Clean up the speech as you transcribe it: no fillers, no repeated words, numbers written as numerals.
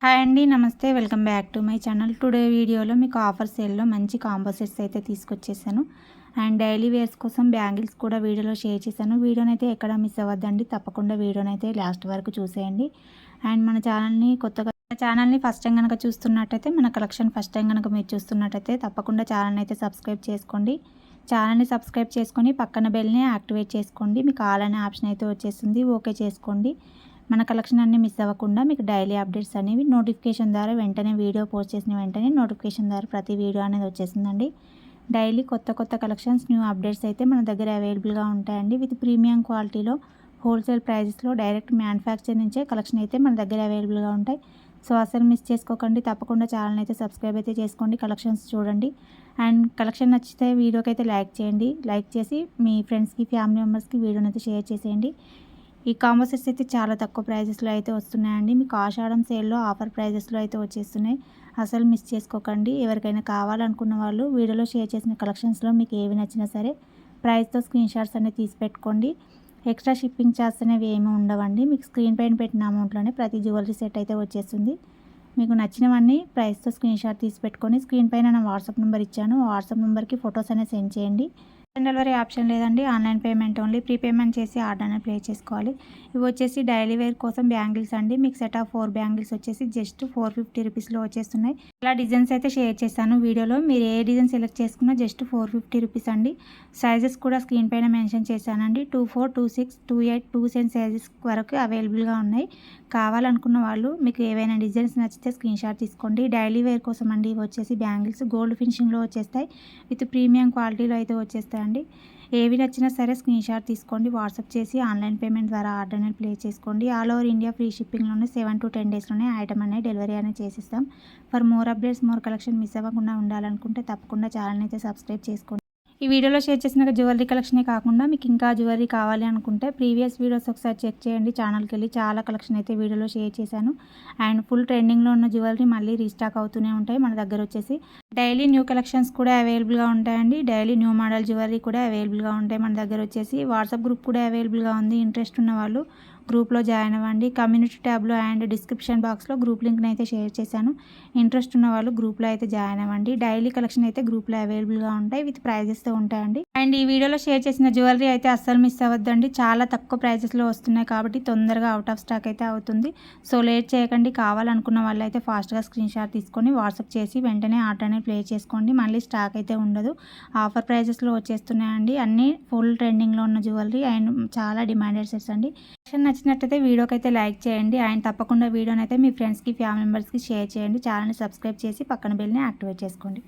Hi అండి, నమస్తే. Welcome back to my channel. Today వీడియోలో మీకు ఆఫర్ సేల్లో మంచి కాంబో సెట్స్ అయితే తీసుకొచ్చేసాను. అండ్ డైలీ వేర్స్ కోసం బ్యాంగిల్స్ కూడా వీడియోలో షేర్ చేశాను. వీడియోనైతే ఎక్కడ మిస్ అవ్వద్దండి, తప్పకుండా వీడియోనైతే లాస్ట్ వరకు చూసేయండి. అండ్ మన ఛానల్ని ఫస్ట్ టైం కనుక చూస్తున్నట్టయితే, మన కలెక్షన్ ఫస్ట్ టైం కనుక మీరు చూస్తున్నట్టయితే తప్పకుండా ఛానల్ని అయితే సబ్స్క్రైబ్ చేసుకోండి. ఛానల్ని సబ్స్క్రైబ్ చేసుకొని పక్కన బెల్ని యాక్టివేట్ చేసుకోండి. మీకు ఆల్ అనే ఆప్షన్ అయితే వచ్చేస్తుంది, ఓకే చేసుకోండి. మన కలెక్షన్ అన్నీ మిస్ అవ్వకుండా మీకు డైలీ అప్డేట్స్ అనేవి నోటిఫికేషన్ ద్వారా వెంటనే వీడియో పోస్ట్ చేసిన వెంటనే నోటిఫికేషన్ ద్వారా ప్రతి వీడియో అనేది వచ్చేసిందండి. డైలీ కొత్త కలెక్షన్స్, న్యూ అప్డేట్స్ అయితే మన దగ్గర అవైలబుల్గా ఉంటాయండి. విత్ ప్రీమియం క్వాలిటీలో హోల్సేల్ ప్రైజెస్లో డైరెక్ట్ మ్యానుఫ్యాక్చర్ నుంచే కలెక్షన్ అయితే మన దగ్గర అవైలబుల్గా ఉంటాయి. సో అసలు మిస్ చేసుకోకండి, తప్పకుండా ఛానల్ అయితే సబ్స్క్రైబ్ అయితే చేసుకోండి, కలెక్షన్స్ చూడండి. అండ్ కలెక్షన్ నచ్చితే వీడియోకి అయితే లైక్ చేయండి. లైక్ చేసి మీ ఫ్రెండ్స్కి, ఫ్యామిలీ మెంబర్స్కి వీడియోని అయితే షేర్ చేసేయండి. ఈ కాంబో సెట్స్ అయితే చాలా తక్కువ ప్రైజెస్లో అయితే వస్తున్నాయండి. మీకు ఆషాఢం సేల్లో ఆఫర్ ప్రైజెస్లో అయితే వచ్చేస్తున్నాయి. అసలు మిస్ చేసుకోకండి. ఎవరికైనా కావాలనుకున్న వాళ్ళు వీడియోలో షేర్ చేసిన కలెక్షన్స్లో మీకు ఏవి నచ్చినా సరే ప్రైస్తో స్క్రీన్ షాట్స్ అనేవి తీసి పెట్టుకోండి. ఎక్స్ట్రా షిప్పింగ్ ఛార్జెస్ అనేవి ఏమీ ఉండవండి. మీకు స్క్రీన్ పైన పెట్టిన అమౌంట్లోనే ప్రతి జ్యువెలరీ సెట్ అయితే వచ్చేస్తుంది. మీకు నచ్చినవన్నీ ప్రైస్తో స్క్రీన్ షాట్ తీసి పెట్టుకొని స్క్రీన్ పైన నా వాట్సాప్ నెంబర్ ఇచ్చాను, వాట్సాప్ నెంబర్కి ఫొటోస్ అనేవి సెండ్ చేయండి. డెలివరీ ఆప్షన్ లేదండి, ఆన్లైన్ పేమెంట్ ఓన్లీ. ప్రీపేమెంట్ చేసి ఆర్డర్ అనేది ప్లే చేసుకోవాలి. ఇవి వచ్చేసి డైలీ వేర్ కోసం బ్యాంగిల్స్ అండి. మీకు సెట్ ఆఫ్ 4 బ్యాంగిల్స్ వచ్చేసి జస్ట్ 450 రూపీస్లో వచ్చేస్తున్నాయి. ఇలా డిజైన్స్ అయితే షేర్ చేశాను వీడియోలో. మీరు ఏ డిజైన్ సెలెక్ట్ చేసుకున్నా జస్ట్ 450 రూపీస్ అండి. సైజెస్ కూడా స్క్రీన్ పైన మెన్షన్ చేశానండి. 24, 26, 28, 2 సైజెస్ వరకు అవైలబుల్గా ఉన్నాయి. కావాలనుకున్న వాళ్ళు మీకు ఏవైనా డిజైన్స్ నచ్చితే స్క్రీన్ షాట్ తీసుకోండి. డైలీ వేర్ కోసం అండి. ఇవి వచ్చేసి బ్యాంగిల్స్ గోల్డ్ ఫినిషింగ్లో వచ్చేస్తాయి. విత్ ప్రీమియం క్వాలిటీలో అయితే వచ్చేస్తాయండి. ఏవి నచ్చినా సరే స్క్రీన్ షాట్ తీసుకోండి, వాట్సాప్ చేసి ఆన్లైన్ పేమెంట్ ద్వారా ఆర్డర్ అనేది ప్లేస్ చేసుకోండి. ఆల్ ఓవర్ ఇండియా ఫ్రీ షిప్పింగ్లోనే 7 to 10 డేస్లోనే ఐటమ్ అనేది డెలివరీ అనేది చేసిస్తాం. For more updates, more collection miss అవ్వకుండా ఉండాలనుకుంటే తప్పకుండా ఛానల్ని అయితే సబ్స్క్రైబ్ చేసుకోండి. ఈ వీడియోలో షేర్ చేసిన జ్యువెలరీ కలెక్షనే కాకుండా మీకు ఇంకా జ్యువెలరీ కావాలి అనుకుంటే ప్రీవియస్ వీడియోస్ ఒకసారి చెక్ చేయండి. ఛానల్కి వెళ్ళి చాలా కలెక్షన్ అయితే వీడియోలో షేర్ చేశాను. అండ్ ఫుల్ ట్రెండింగ్లో ఉన్న జ్యువెలరీ మళ్ళీ రీస్టాక్ అవుతూనే ఉంటాయి మన దగ్గర వచ్చేసి. డైలీ న్యూ కలెక్షన్స్ కూడా అవైలబుల్గా ఉంటాయండి. డైలీ న్యూ మోడల్ జ్యువెలరీ కూడా అవైలబుల్గా ఉంటాయి మన దగ్గర వచ్చేసి. వాట్సాప్ గ్రూప్ కూడా అవైలబుల్గా ఉంది. ఇంట్రెస్ట్ ఉన్న వాళ్ళు గ్రూప్లో జాయిన్ అవ్వండి. కమ్యూనిటీ ట్యాబ్లో అండ్ డిస్క్రిప్షన్ బాక్స్లో గ్రూప్ లింక్ని అయితే షేర్ చేశాను. ఇంట్రెస్ట్ ఉన్న వాళ్ళు గ్రూప్లో అయితే జాయిన్ అవ్వండి. డైలీ కలెక్షన్ అయితే గ్రూప్లో అవైలబుల్గా ఉంటాయి, విత్ ప్రైజెస్తో ఉంటాయండి. అండ్ ఈ వీడియోలో షేర్ చేసిన జ్యువెలరీ అయితే అస్సలు మిస్ అవ్వద్దండి. చాలా తక్కువ ప్రైజెస్లో వస్తున్నాయి కాబట్టి తొందరగా అవుట్ ఆఫ్ స్టాక్ అయితే అవుతుంది. సో లేట్ చేయకండి. కావాలనుకున్న వాళ్ళు అయితే ఫాస్ట్గా స్క్రీన్ షాట్ తీసుకొని వాట్సాప్ చేసి వెంటనే ఆర్డర్ అనేది ప్లే చేసుకోండి. మళ్ళీ స్టాక్ అయితే ఉండదు. ఆఫర్ ప్రైజెస్లో వచ్చేస్తున్నాయండి. అన్నీ ఫుల్ ట్రెండింగ్లో ఉన్న జ్యువెలరీ అండ్ చాలా డిమాండెడ్ సెట్స్ అండి. నచ్చినట్టయితే వీడియోకి అయితే లైక్ చేయండి. అండ్ తప్పకుండా వీడియోని అయితే మీ ఫ్రెండ్స్కి, ఫ్యామిలీ మెంబర్స్కి షేర్ చేయండి. ఛానల్ని సబ్స్క్రైబ్ చేసి పక్కన బెల్ని యాక్టివేట్ చేసుకోండి.